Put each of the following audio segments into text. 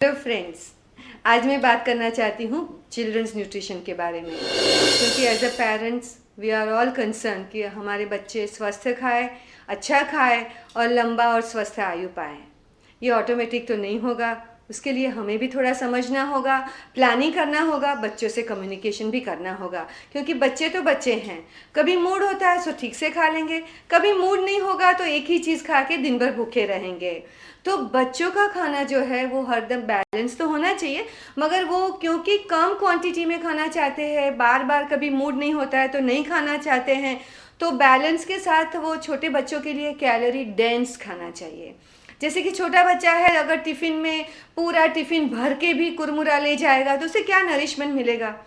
Hello friends, आज मैं बात करना चाहती हूँ चिल्ड्रंस न्यूट्रिशन के बारे में, क्योंकि as a parents we are all concern कि हमारे बच्चे स्वस्थ खाए, अच्छा खाए और लंबा और स्वस्थ आयु पाएँ। ये ऑटोमेटिक तो नहीं होगा, उसके लिए हमें भी थोड़ा समझना होगा, प्लानिंग करना होगा, बच्चों से कम्युनिकेशन भी करना होगा, क्योंकि बच्चे तो बच्चे हैं। कभी मूड होता है तो ठीक से खा लेंगे, कभी मूड नहीं होगा तो एक ही चीज़ खा के दिन भर भूखे रहेंगे। तो बच्चों का खाना जो है वो हरदम बैलेंस तो होना चाहिए, मगर वो क्योंकि कम क्वांटिटी में खाना चाहते हैं, बार बार कभी मूड नहीं होता है तो नहीं खाना चाहते हैं, तो बैलेंस के साथ वो छोटे बच्चों के लिए कैलोरी डेंस खाना चाहिए। जैसे कि छोटा बच्चा है, अगर टिफ़िन में पूरा टिफ़िन भर के भी कुरमुरा ले जाएगा तो उसे क्या नरिशमेंट मिलेगा।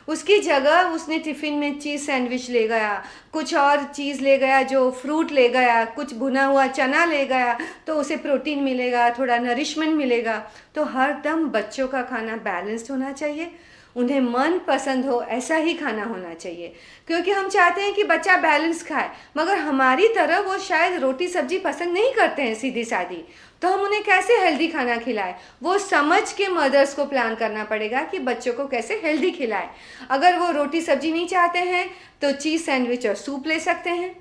उसकी जगह उसने टिफ़िन में चीज़ सैंडविच ले गया, कुछ और चीज़ ले गया, जो फ्रूट ले गया, कुछ भुना हुआ चना ले गया, तो उसे प्रोटीन मिलेगा, थोड़ा नरिशमेंट मिलेगा। तो हर दम बच्चों का खाना बैलेंस्ड होना चाहिए, उन्हें मन पसंद हो ऐसा ही खाना होना चाहिए, क्योंकि हम चाहते हैं कि बच्चा बैलेंस खाए, मगर हमारी तरह वो शायद रोटी सब्जी पसंद नहीं करते हैं सीधी सादी। तो हम उन्हें कैसे हेल्दी खाना खिलाएं, वो समझ के मदर्स को प्लान करना पड़ेगा कि बच्चों को कैसे हेल्दी खिलाएं। अगर वो रोटी सब्जी नहीं चाहते हैं तो चीज़ सैंडविच और सूप ले सकते हैं।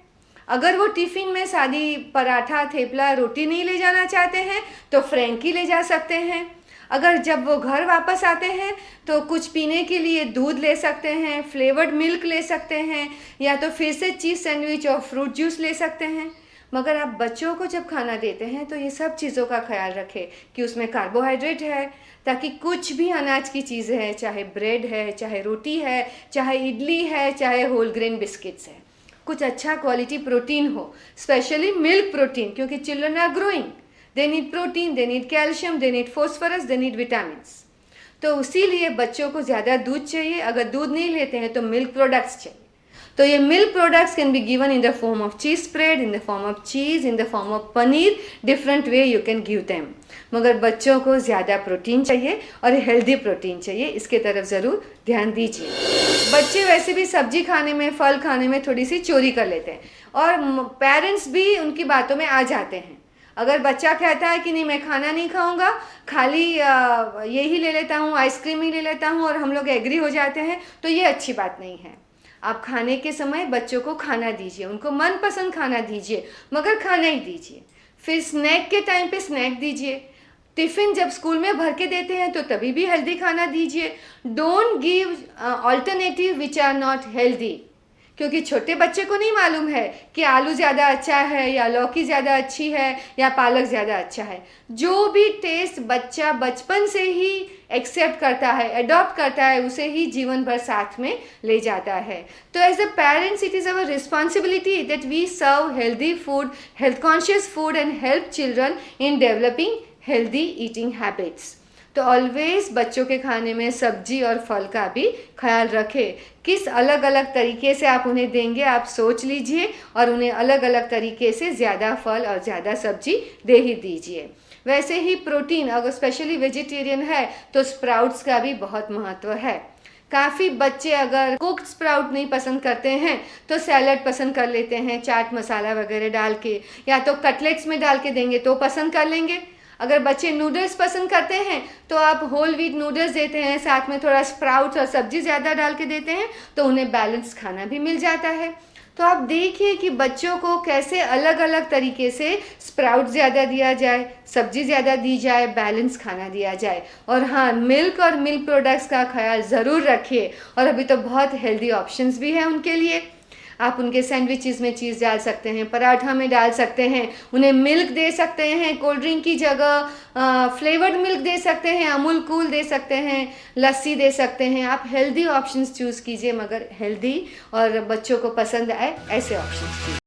अगर वो टिफ़िन में सादी पराठा, थेपला, रोटी नहीं ले जाना चाहते हैं तो फ्रेंकी ले जा सकते हैं। अगर जब वो घर वापस आते हैं तो कुछ पीने के लिए दूध ले सकते हैं, फ्लेवर्ड मिल्क ले सकते हैं, या तो फिर से चीज़ सैंडविच और फ्रूट जूस ले सकते हैं। मगर आप बच्चों को जब खाना देते हैं तो ये सब चीज़ों का ख्याल रखें कि उसमें कार्बोहाइड्रेट है, ताकि कुछ भी अनाज की चीज़ें हैं, चाहे ब्रेड है, चाहे रोटी है, चाहे इडली है, चाहे होल ग्रेन बिस्किट्स है, कुछ अच्छा क्वालिटी प्रोटीन हो, स्पेशली मिल्क प्रोटीन, क्योंकि children are growing, they need protein, they need calcium, they need phosphorus, they need vitamins. तो इसीलिए बच्चों को ज़्यादा दूध चाहिए। अगर दूध नहीं लेते हैं तो मिल्क प्रोडक्ट्स चाहिए। तो ये milk products can be given in the form of cheese spread, in the form of cheese, in the form of paneer, different way you can give them. मगर बच्चों को ज़्यादा प्रोटीन चाहिए और हेल्दी प्रोटीन चाहिए, इसके तरफ ज़रूर ध्यान दीजिए। बच्चे वैसे भी सब्जी खाने में, फल खाने में थोड़ी सी चोरी कर लेते हैं, और पेरेंट्स भी उनकी बातों में आ जाते हैं। अगर बच्चा कहता है कि नहीं मैं खाना नहीं खाऊंगा, खाली यही ले लेता हूँ, आइसक्रीम ही ले लेता हूँ, और हम लोग एग्री हो जाते हैं, तो ये अच्छी बात नहीं है। आप खाने के समय बच्चों को खाना दीजिए, उनको मनपसंद खाना दीजिए, मगर खाना ही दीजिए। फिर स्नैक के टाइम पे स्नैक दीजिए। टिफ़िन जब स्कूल में भर के देते हैं तो तभी भी हेल्दी खाना दीजिए। Don't give alternative which are not healthy, क्योंकि छोटे बच्चे को नहीं मालूम है कि आलू ज़्यादा अच्छा है या लौकी ज़्यादा अच्छी है या पालक ज़्यादा अच्छा है। जो भी टेस्ट बच्चा बचपन से ही एक्सेप्ट करता है, अडॉप्ट करता है, उसे ही जीवन भर साथ में ले जाता है। तो as a parents it is our responsibility that we serve healthy food, health conscious food, and help children in developing healthy eating habits. तो ऑलवेज बच्चों के खाने में सब्जी और फल का भी ख्याल रखें। किस अलग अलग तरीके से आप उन्हें देंगे, आप सोच लीजिए, और उन्हें अलग अलग तरीके से ज़्यादा फल और ज़्यादा सब्जी दे ही दीजिए। वैसे ही प्रोटीन, अगर स्पेशली वेजिटेरियन है तो स्प्राउट्स का भी बहुत महत्व है। काफ़ी बच्चे अगर कुक्ड स्प्राउट नहीं पसंद करते हैं तो सैलड पसंद कर लेते हैं, चाट मसाला वगैरह डाल के, या तो कटलेट्स में डाल के देंगे तो पसंद कर लेंगे। अगर बच्चे नूडल्स पसंद करते हैं तो आप होल व्हीट नूडल्स देते हैं, साथ में थोड़ा स्प्राउट्स और सब्जी ज़्यादा डाल के देते हैं, तो उन्हें बैलेंस खाना भी मिल जाता है। तो आप देखिए कि बच्चों को कैसे अलग अलग तरीके से स्प्राउट ज़्यादा दिया जाए, सब्जी ज़्यादा दी जाए, बैलेंस खाना दिया जाए। और हाँ, मिल्क और मिल्क प्रोडक्ट्स का ख्याल ज़रूर रखिए, और अभी तो बहुत हेल्दी ऑप्शंस भी हैं उनके लिए। आप उनके सैंडविचेस में चीज़ डाल सकते हैं, पराठा में डाल सकते हैं, उन्हें मिल्क दे सकते हैं, कोल्ड ड्रिंक की जगह फ्लेवर्ड मिल्क दे सकते हैं, अमूल कूल दे सकते हैं, लस्सी दे सकते हैं। आप हेल्दी ऑप्शंस चूज़ कीजिए, मगर हेल्दी और बच्चों को पसंद आए ऐसे ऑप्शंस कीजिए।